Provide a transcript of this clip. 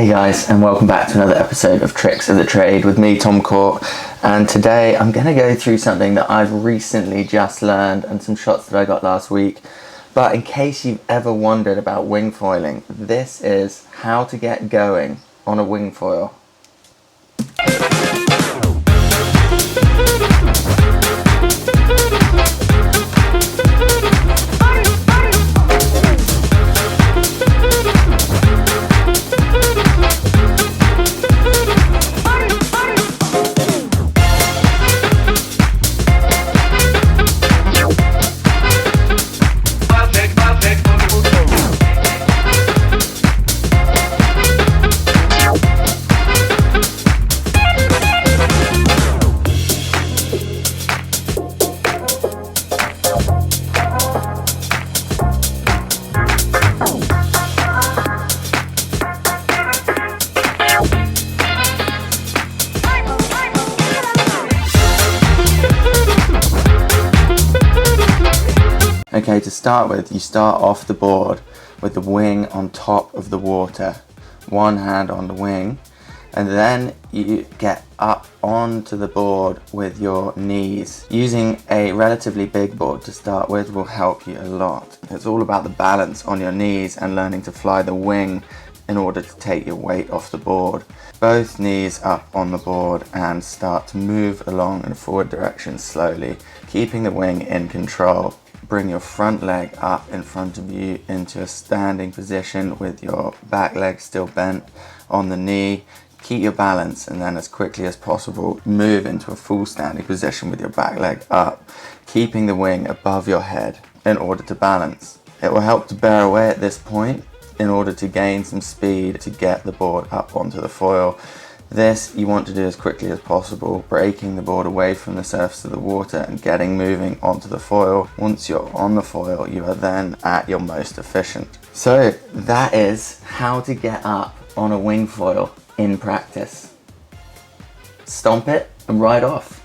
Hey guys, and welcome back to another episode of Tricks of the Trade with me, Tom Court. And today I'm going to go through something that I've recently just learned and some shots that I got last week. But in case you've ever wondered about wing foiling, this is how to get going on a wing foil. Okay, to start with, you start off the board with the wing on top of the water, one hand on the wing, and then you get up onto the board with your knees. Using a relatively big board to start with will help you a lot. It's all about the balance on your knees and learning to fly the wing in order to take your weight off the board. Both knees up on the board and start to move along in a forward direction slowly, keeping the wing in control. Bring your front leg up in front of you into a standing position with your back leg still bent on the knee. Keep your balance, and then as quickly as possible move into a full standing position with your back leg up, keeping the wing above your head in order to balance. It will help to bear away at this point in order to gain some speed to get the board up onto the foil. This you want to do as quickly as possible, breaking the board away from the surface of the water and getting moving onto the foil. Once you're on the foil, you are then at your most efficient. So that is how to get up on a wing foil in practice. Stomp it and ride off.